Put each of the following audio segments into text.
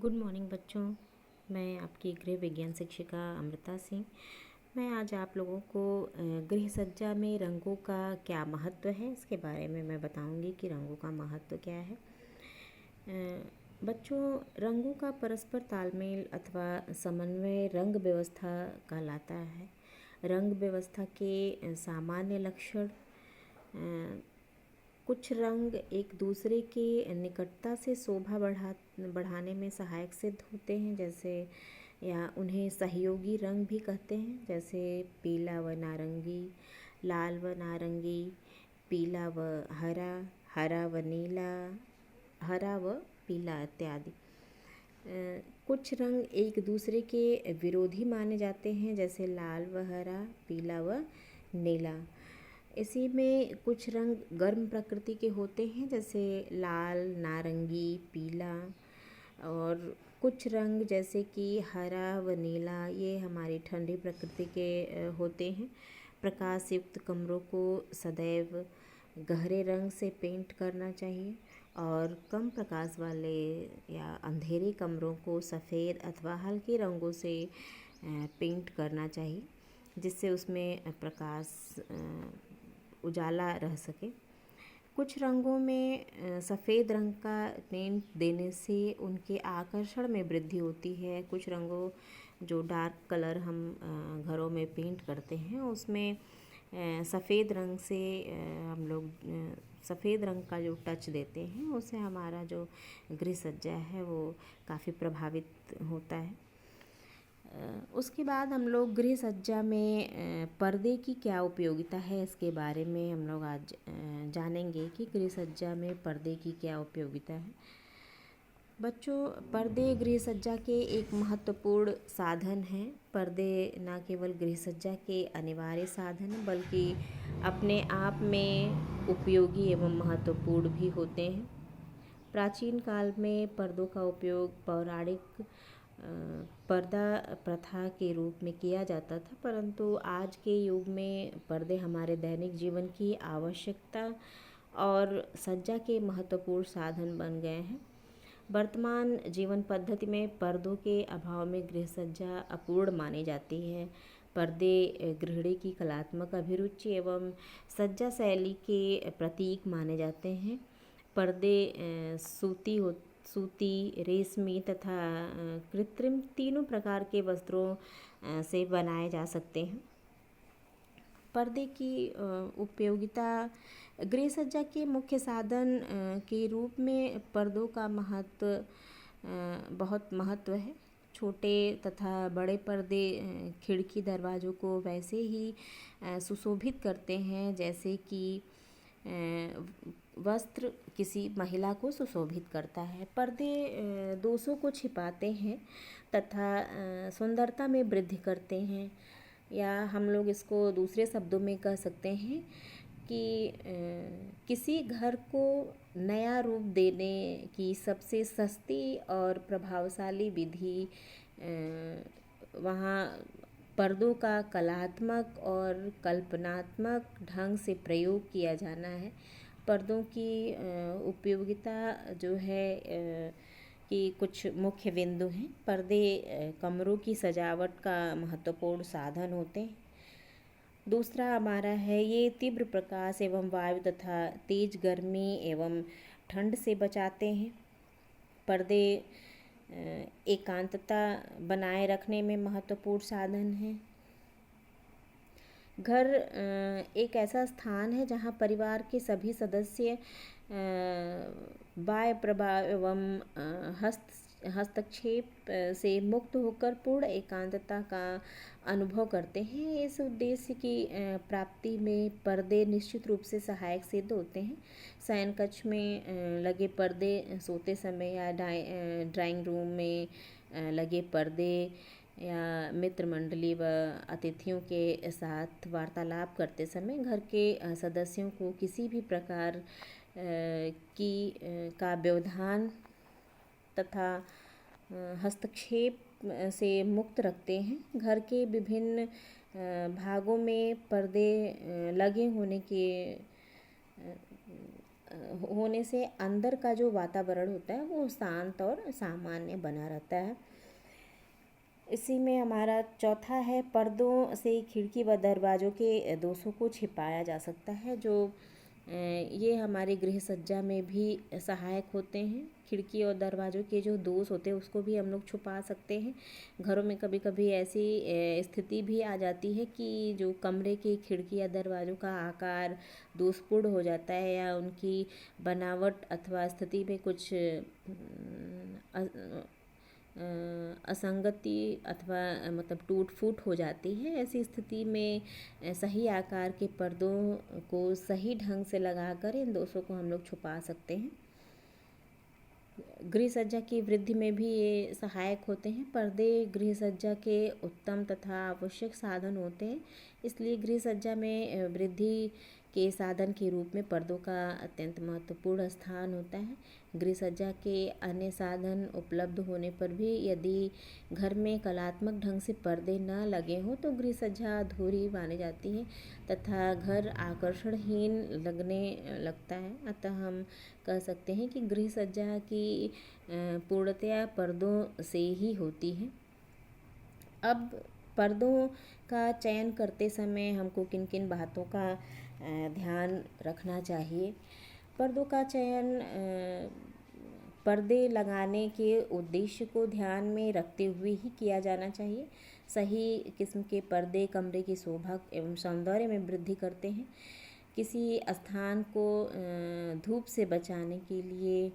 Good morning बच्चों। मैं आपकी गृह विज्ञान शिक्षिका अमृता सिंह। मैं आज आप लोगों को गृह सज्जा में रंगों का क्या महत्व है इसके बारे में मैं बताऊंगी कि रंगों का महत्व क्या है। बच्चों, रंगों का परस्पर तालमेल अथवा समन्वय रंग व्यवस्था कहलाता है। रंग व्यवस्था के सामान्य लक्षण कुछ रंग एक दूसरे के निकटता से शोभा बढ़ाने में सहायक सिद्ध होते हैं, जैसे या उन्हें सहयोगी रंग भी कहते हैं, जैसे पीला व नारंगी, लाल व नारंगी, पीला व हरा, हरा व नीला, हरा व पीला इत्यादि। कुछ रंग एक दूसरे के विरोधी माने जाते हैं, जैसे लाल व हरा, पीला व नीला। इसी में कुछ रंग गर्म प्रकृति के होते हैं, जैसे लाल, नारंगी, पीला। और कुछ रंग जैसे कि हरा व नीला ये हमारी ठंडी प्रकृति के होते हैं। प्रकाश युक्त कमरों को सदैव गहरे रंग से पेंट करना चाहिए और कम प्रकाश वाले या अंधेरे कमरों को सफ़ेद अथवा हल्के रंगों से पेंट करना चाहिए, जिससे उसमें प्रकाश उजाला रह सके। कुछ रंगों में सफ़ेद रंग का पेंट देने से उनके आकर्षण में वृद्धि होती है। कुछ रंगों जो डार्क कलर हम घरों में पेंट करते हैं उसमें सफ़ेद रंग से हम लोग सफ़ेद रंग का जो टच देते हैं उससे हमारा जो गृह सज्जा है वो काफ़ी प्रभावित होता है। उसके बाद हम लोग गृह सज्जा में पर्दे की क्या उपयोगिता है इसके बारे में हम लोग आज जानेंगे कि गृह सज्जा में पर्दे की क्या उपयोगिता है। बच्चों, पर्दे गृह सज्जा के एक महत्वपूर्ण साधन हैं। पर्दे न केवल गृह सज्जा के अनिवार्य साधन बल्कि अपने आप में उपयोगी एवं महत्वपूर्ण भी होते हैं। प्राचीन काल में पर्दों का उपयोग पौराणिक पर्दा प्रथा के रूप में किया जाता था, परंतु आज के युग में पर्दे हमारे दैनिक जीवन की आवश्यकता और सज्जा के महत्वपूर्ण साधन बन गए हैं। वर्तमान जीवन पद्धति में पर्दों के अभाव में गृह सज्जा अपूर्ण मानी जाती है। पर्दे गृहिणी की कलात्मक अभिरुचि एवं सज्जा शैली के प्रतीक माने जाते हैं। पर्दे सूती, रेशमी तथा कृत्रिम तीनों प्रकार के वस्त्रों से बनाए जा सकते हैं। पर्दे की उपयोगिता गृह सज्जा के मुख्य साधन के रूप में पर्दों का बहुत महत्व है। छोटे तथा बड़े पर्दे खिड़की दरवाज़ों को वैसे ही सुशोभित करते हैं जैसे कि वस्त्र किसी महिला को सुशोभित करता है। पर्दे दोषों को छिपाते हैं तथा सुंदरता में वृद्धि करते हैं, या हम लोग इसको दूसरे शब्दों में कह सकते हैं कि किसी घर को नया रूप देने की सबसे सस्ती और प्रभावशाली विधि वहाँ पर्दों का कलात्मक और कल्पनात्मक ढंग से प्रयोग किया जाना है। पर्दों की उपयोगिता जो है कि कुछ मुख्य बिंदु हैं। पर्दे कमरों की सजावट का महत्वपूर्ण साधन होते हैं। दूसरा हमारा है ये तीव्र प्रकाश एवं वायु तथा तेज गर्मी एवं ठंड से बचाते हैं। पर्दे एकांतता बनाए रखने में महत्वपूर्ण साधन है। घर एक ऐसा स्थान है जहाँ परिवार के सभी सदस्य बाह्य प्रभाव एवं हस्तक्षेप से मुक्त होकर पूर्ण एकांतता का अनुभव करते हैं। इस उद्देश्य की प्राप्ति में पर्दे निश्चित रूप से सहायक सिद्ध होते हैं। शयन कक्ष में लगे पर्दे, सोते समय या ड्राइंग रूम में लगे पर्दे, या मित्र मंडली व अतिथियों के साथ वार्तालाप करते समय घर के सदस्यों को किसी भी प्रकार का व्यवधान तथा हस्तक्षेप से मुक्त रखते हैं। घर के विभिन्न भागों में पर्दे लगे होने के होने से अंदर का जो वातावरण होता है वो शांत और सामान्य बना रहता है। इसी में हमारा चौथा है, पर्दों से खिड़की व दरवाज़ों के दोषों को छिपाया जा सकता है। जो ये हमारे गृह सज्जा में भी सहायक होते हैं। खिड़की और दरवाज़ों के जो दोष होते हैं उसको भी हम लोग छुपा सकते हैं। घरों में कभी कभी ऐसी स्थिति भी आ जाती है कि जो कमरे की खिड़की या दरवाज़ों का आकार दोषपूर्ण हो जाता है या उनकी बनावट अथवा स्थिति में कुछ असंगति अथवा मतलब टूट फूट हो जाती है। ऐसी स्थिति में सही आकार के पर्दों को सही ढंग से लगाकर इन दोषों को हम लोग छुपा सकते हैं। गृह सज्जा की वृद्धि में भी ये सहायक होते हैं। पर्दे गृह सज्जा के उत्तम तथा आवश्यक साधन होते हैं, इसलिए गृह सज्जा में वृद्धि के साधन के रूप में पर्दों का अत्यंत महत्वपूर्ण स्थान होता है। गृह सज्जा के अन्य साधन उपलब्ध होने पर भी यदि घर में कलात्मक ढंग से पर्दे न लगे हों तो गृह सज्जा अधूरी मानी जाती है तथा घर आकर्षणहीन लगने लगता है। अतः हम कह सकते हैं कि गृह सज्जा की पूर्णतया पर्दों से ही होती है। अब पर्दों का चयन करते समय हमको किन किन बातों का ध्यान रखना चाहिए। पर्दों का चयन पर्दे लगाने के उद्देश्य को ध्यान में रखते हुए ही किया जाना चाहिए। सही किस्म के पर्दे कमरे की शोभा एवं सौंदर्य में वृद्धि करते हैं। किसी स्थान को धूप से बचाने के लिए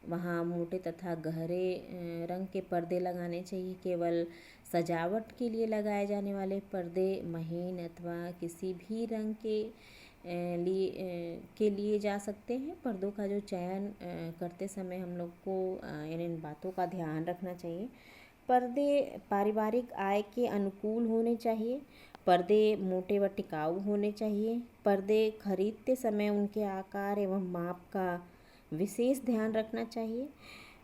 वहाँ मोटे तथा गहरे रंग के पर्दे लगाने चाहिए। केवल सजावट के लिए लगाए जाने वाले पर्दे महीन अथवा किसी भी रंग के लिए जा सकते हैं। पर्दों का जो चयन करते समय हम लोग को इन बातों का ध्यान रखना चाहिए। पर्दे पारिवारिक आय के अनुकूल होने चाहिए। पर्दे मोटे व टिकाऊ होने चाहिए। पर्दे खरीदते समय उनके आकार एवं माप का विशेष ध्यान रखना चाहिए।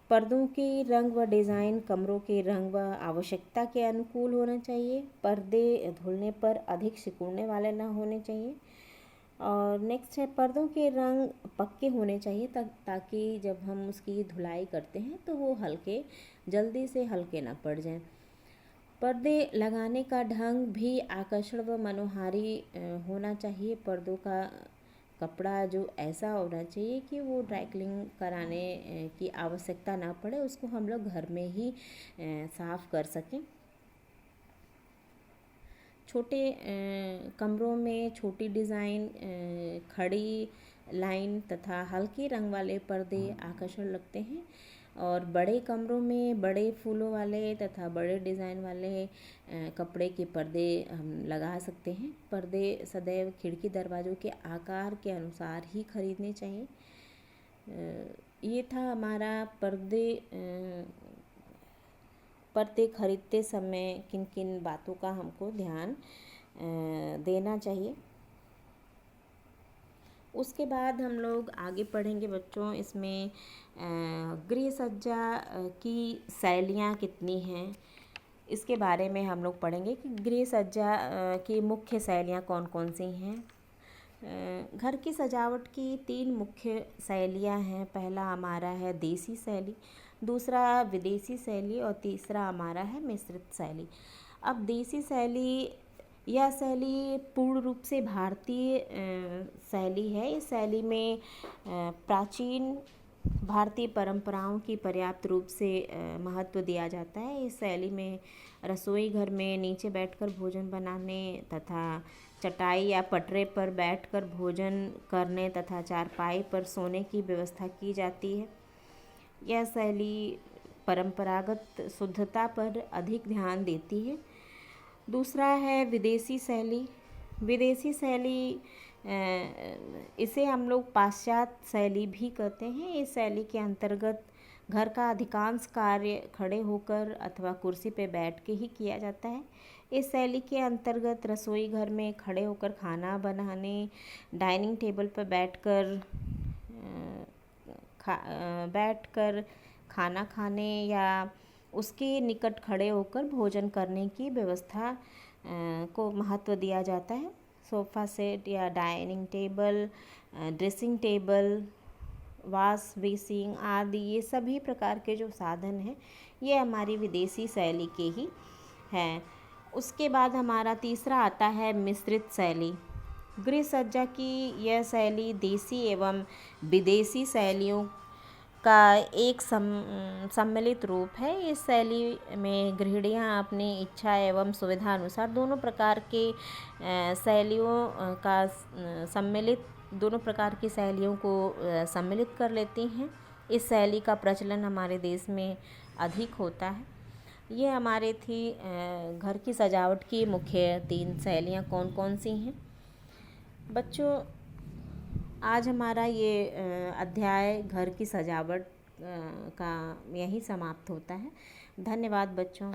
पर्दों के रंग व डिज़ाइन कमरों के रंग व आवश्यकता के अनुकूल होना चाहिए। पर्दे धुलने पर अधिक सिकुड़ने वाले न होने चाहिए। और नेक्स्ट है, पर्दों के रंग पक्के होने चाहिए ताकि जब हम उसकी धुलाई करते हैं तो वो जल्दी से हल्के ना पड़ जाएं। पर्दे लगाने का ढंग भी आकर्षण व मनोहारी होना चाहिए। पर्दों का कपड़ा जो ऐसा होना चाहिए कि वो ड्राई क्लीनिंग कराने की आवश्यकता ना पड़े, उसको हम लोग घर में ही साफ़ कर सकें। छोटे कमरों में छोटी डिज़ाइन, खड़ी लाइन तथा हल्के रंग वाले पर्दे आकर्षण लगते हैं। और बड़े कमरों में बड़े फूलों वाले तथा बड़े डिज़ाइन वाले कपड़े के पर्दे हम लगा सकते हैं। पर्दे सदैव खिड़की दरवाज़ों के आकार के अनुसार ही खरीदने चाहिए। ये था हमारा पर्दे खरीदते समय किन किन बातों का हमको ध्यान देना चाहिए। उसके बाद हम लोग आगे पढ़ेंगे बच्चों, इसमें गृह सज्जा की शैलियाँ कितनी हैं, इसके बारे में हम लोग पढ़ेंगे कि गृह सज्जा की मुख्य शैलियाँ कौन कौन सी हैं। घर की सजावट की 3 मुख्य शैलियाँ हैं। पहला हमारा है देसी शैली, दूसरा विदेशी शैली और तीसरा हमारा है मिश्रित शैली। अब देसी शैली, यह शैली पूर्ण रूप से भारतीय शैली है। इस शैली में प्राचीन भारतीय परंपराओं की पर्याप्त रूप से महत्व दिया जाता है। इस शैली में रसोई घर में नीचे बैठकर भोजन बनाने तथा चटाई या पटरे पर बैठकर भोजन करने तथा चारपाई पर सोने की व्यवस्था की जाती है। यह शैली परंपरागत शुद्धता पर अधिक ध्यान देती है। दूसरा है विदेशी शैली। विदेशी शैली, इसे हम लोग पाश्चात्य शैली भी कहते हैं। इस शैली के अंतर्गत घर का अधिकांश कार्य खड़े होकर अथवा कुर्सी पर बैठ के ही किया जाता है। इस शैली के अंतर्गत रसोई घर में खड़े होकर खाना बनाने, डाइनिंग टेबल पर बैठकर खाना खाने या उसके निकट खड़े होकर भोजन करने की व्यवस्था को महत्व दिया जाता है। सोफ़ा सेट या dining table, dressing table wash basin आदि, ये सभी प्रकार के जो साधन हैं ये हमारी विदेशी शैली के ही हैं। उसके बाद हमारा तीसरा आता है मिश्रित शैली। गृह सज्जा की यह शैली देसी एवं विदेशी शैलियों का एक सम्मिलित रूप है। इस शैली में गृहिणियाँ अपनी इच्छा एवं सुविधा अनुसार दोनों प्रकार के शैलियों का सम्मिलित दोनों प्रकार की शैलियों को सम्मिलित कर लेती हैं। इस शैली का प्रचलन हमारे देश में अधिक होता है। ये हमारे थी घर की सजावट की मुख्य 3 शैलियाँ कौन कौन सी हैं। बच्चों, आज हमारा ये अध्याय घर की सजावट का यहीं समाप्त होता है। धन्यवाद बच्चों।